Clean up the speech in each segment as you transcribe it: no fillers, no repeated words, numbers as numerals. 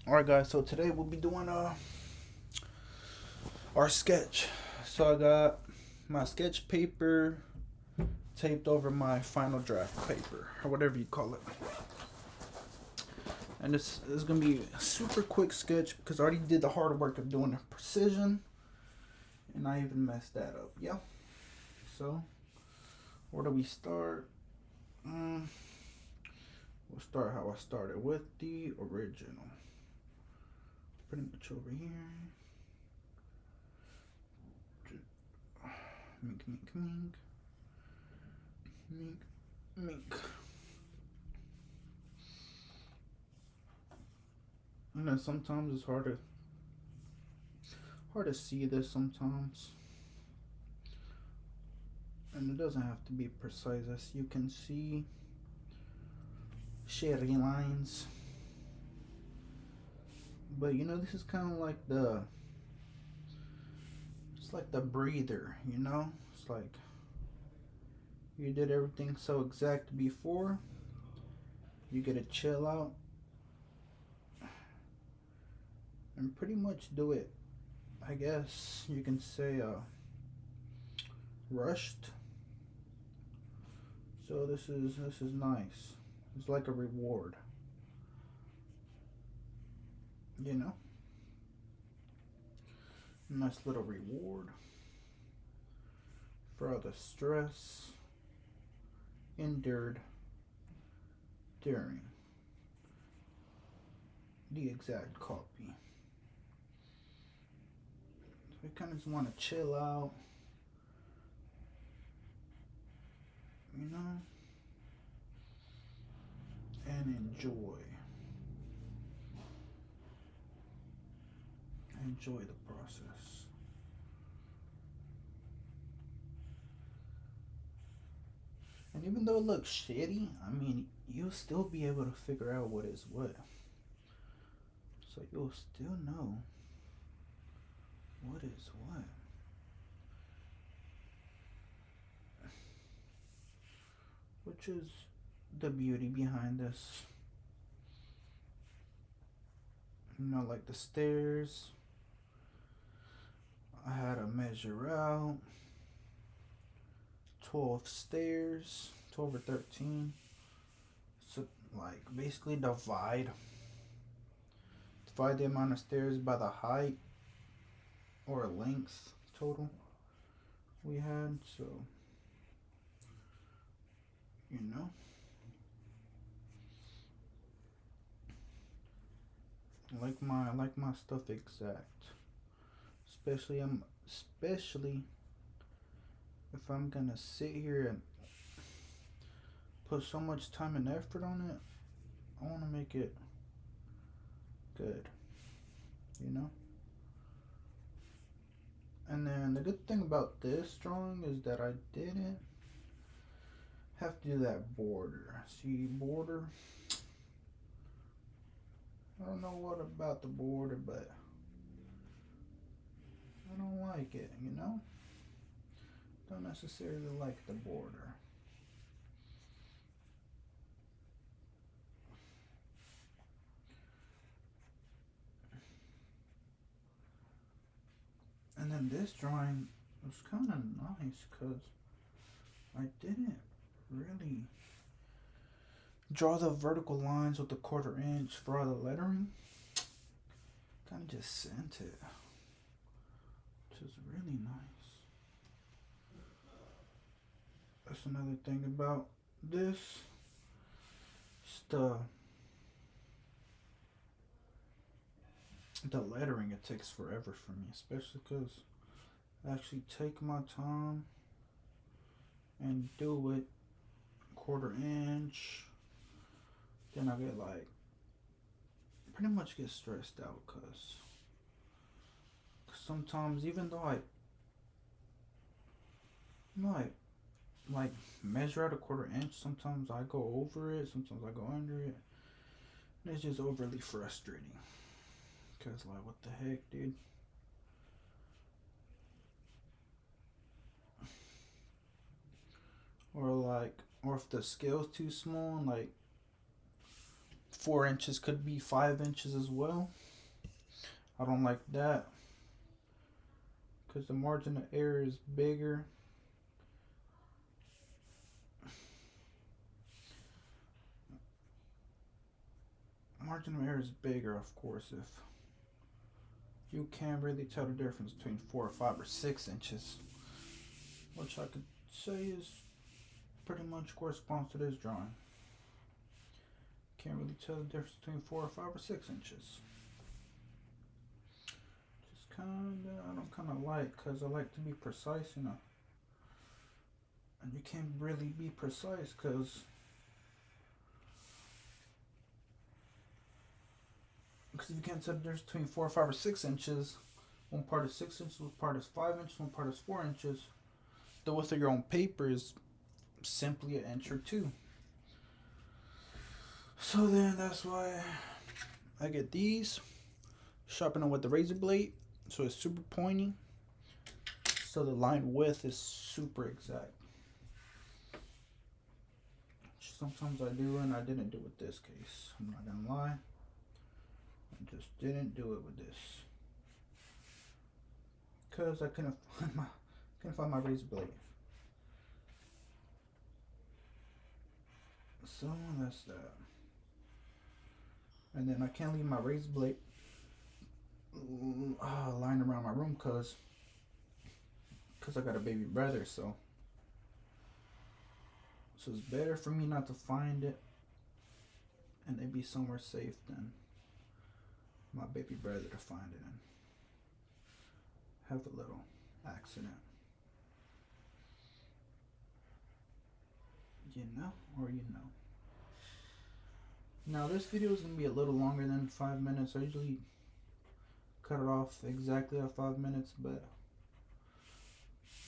Alright guys, so today we'll be doing our sketch. So I got my sketch paper taped over my final draft paper, or whatever you call it. And this is gonna be a super quick sketch because I already did the hard work of doing the precision, and I even messed that up. Yeah. So where do we start? We'll start how I started with the original. Pretty much over here. Mink, mink, mink. Mink, mink. And then sometimes it's hard to see this sometimes. And it doesn't have to be precise, as you can see shading lines. But this is kind of like it's like the breather, It's like you did everything so exact before, you get to chill out and pretty much do it, I guess you can say, rushed. So this is nice. It's like a reward, you know? Nice little reward for all the stress endured during the exact copy. So we kind of just want to chill out, you know, and enjoy the process. And even though it looks shitty, I mean, you'll still be able to figure out what is what. So you'll still know what is what. Which is the beauty behind this. Like the stairs, I had to measure out 12 stairs, 12 or 13. So, like, basically divide the amount of stairs by the height or length total we had. So, you know, I like my stuff exact. Especially if I'm gonna sit here and put so much time and effort on it, I want to make it good, you know? And then the good thing about this drawing is that I didn't have to do that border. See, border? I don't know what about the border, but I don't like it, Don't necessarily like the border. And then this drawing was kind of nice because I didn't really draw the vertical lines with the 1/4 inch for all the lettering. Kind of just sent it, which is really nice. That's another thing about this. It's the lettering. It takes forever for me, especially because I actually take my time and do it 1/4 inch. Then I get pretty much get stressed out because sometimes, even though I like measure out a 1/4 inch, sometimes I go over it, sometimes I go under it, and it's just overly frustrating. Cause what the heck, dude? Or if the scale's too small, 4 inches could be 5 inches as well. I don't like that because the margin of error is bigger. Margin of error is bigger, of course, if you can't really tell the difference between 4 or 5 or 6 inches, which I could say is pretty much corresponds to this drawing. Can't really tell the difference between 4 or 5 or 6 inches. Just I don't kind of like, because I like to be precise, you know. And you can't really be precise because if you can't tell the difference between 4 or 5 or 6 inches, one part is 6 inches, one part is 5 inches, one part is 4 inches. The width of your own paper is simply an inch or two. So then that's why I get these, sharpen them with the razor blade so it's super pointy, so the line width is super exact. Sometimes I do, and I didn't do it with this case. I'm not gonna lie, I just didn't do it with this because I couldn't find my razor blade. So that's that. And then I can't leave my razor blade lying around my room because I got a baby brother, so it's better for me not to find it and it be somewhere safe than my baby brother to find it and have a little accident. You know, or you know. Now this video is going to be a little longer than 5 minutes. I usually cut it off exactly at 5 minutes, but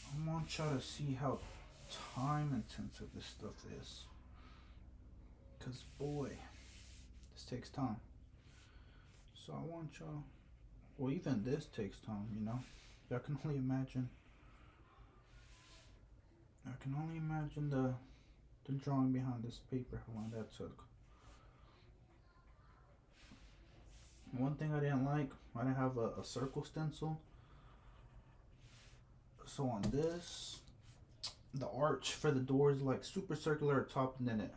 I want y'all to see how time intensive this stuff is. Because boy, this takes time. So I want y'all, well, even this takes time, you know. Y'all can only imagine. I can only imagine the drawing behind this paper, how long that took. One thing I didn't like, I didn't have a circle stencil. So on this, the arch for the door is like super circular at top, and then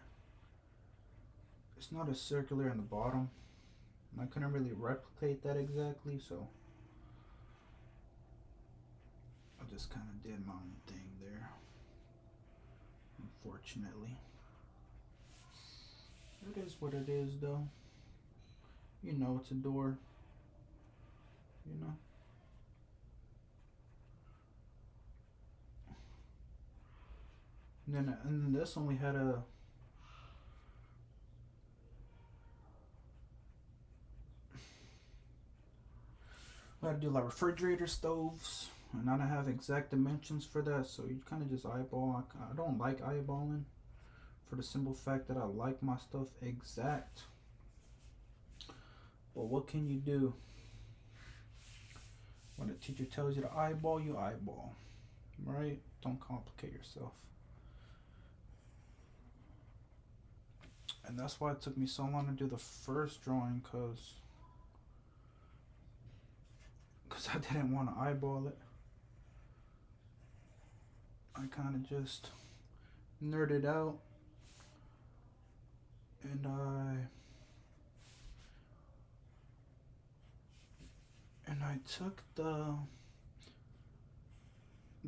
it's not as circular in the bottom. And I couldn't really replicate that exactly, so I just kind of did my own thing there, unfortunately. It is what it is, though. You know, it's a door, you know. And then this one we had we had to do like refrigerator stoves, and I don't have exact dimensions for that, so you kind of just eyeball. I don't like eyeballing for the simple fact that I like my stuff exact. But what can you do? When a teacher tells you to eyeball, you eyeball, right? Don't complicate yourself. And that's why it took me so long to do the first drawing, because I didn't want to eyeball it. I kind of just nerded out, and I took the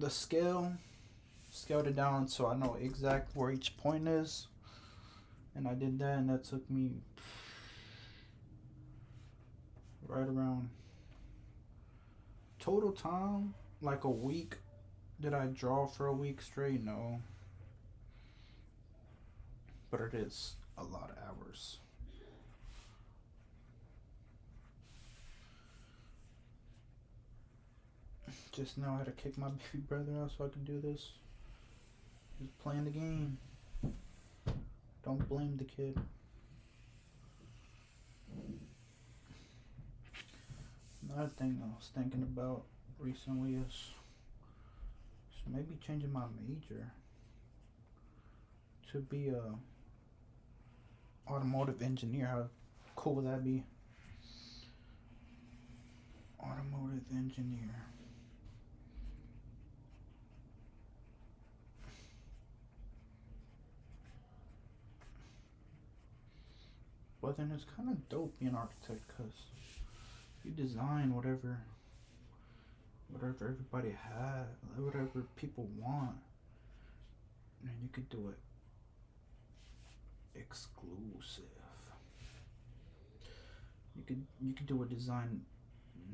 scaled it down so I know exactly where each point is, and I did that, and that took me right around total time like a week. Did I draw for a week straight? No, but it is a lot of hours. Just know how to kick my baby brother out so I can do this. He's playing the game. Don't blame the kid. Another thing I was thinking about recently is maybe changing my major to be Automotive engineer. How cool would that be? Automotive engineer. But then it's kind of dope being an architect because you design whatever everybody has, whatever people want, and you could do it exclusive. You could do a design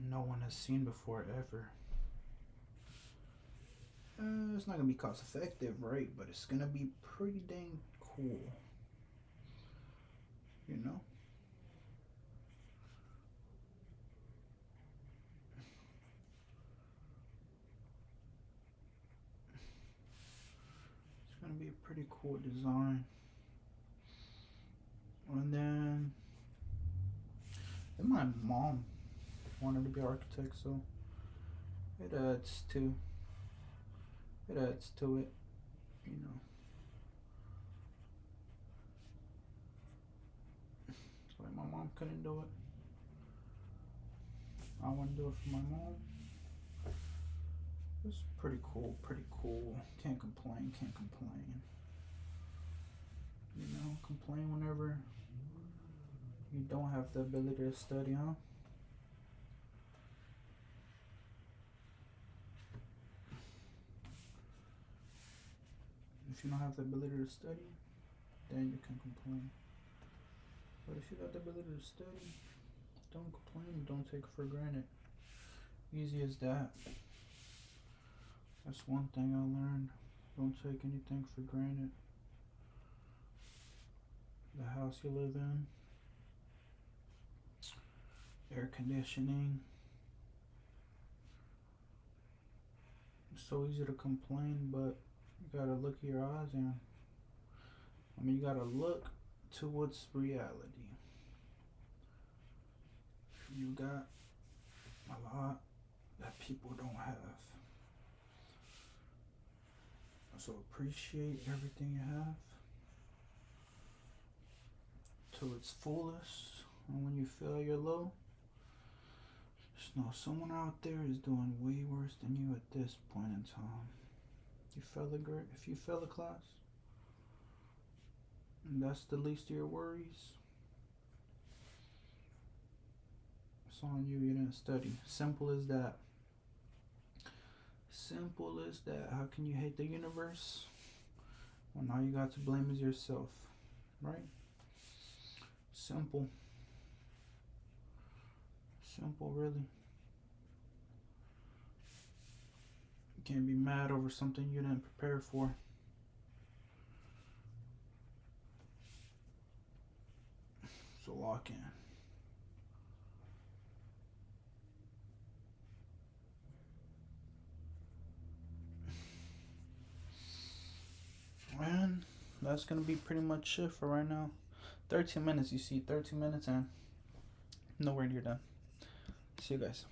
no one has seen before ever. It's not gonna be cost effective, right? But it's gonna be pretty dang cool. You know? It's gonna be a pretty cool design. And then my mom wanted to be an architect, so it adds to it, you know. So like my mom couldn't do it. I want to do it for my mom. It's pretty cool, Can't complain. You know, complain whenever you don't have the ability to study, huh? If you don't have the ability to study, then you can complain. But if you got the ability to study, don't complain, don't take it for granted. Easy as that. That's one thing I learned. Don't take anything for granted. The house you live in, air conditioning. It's so easy to complain, but you gotta look your eyes in. You gotta look to what's reality. You got a lot that people don't have. So appreciate everything you have to its fullest. And when you feel you're low, just know someone out there is doing way worse than you at this point in time. If you fail a class, and that's the least of your worries, it's on you. You didn't study. Simple as that. Simple as that. How can you hate the universe when all you got to blame is yourself? Right? Simple. Simple, really. You can't be mad over something you didn't prepare for. So lock in. And that's gonna be pretty much it for right now. 13 minutes, you see, 13 minutes and nowhere near done. See you guys.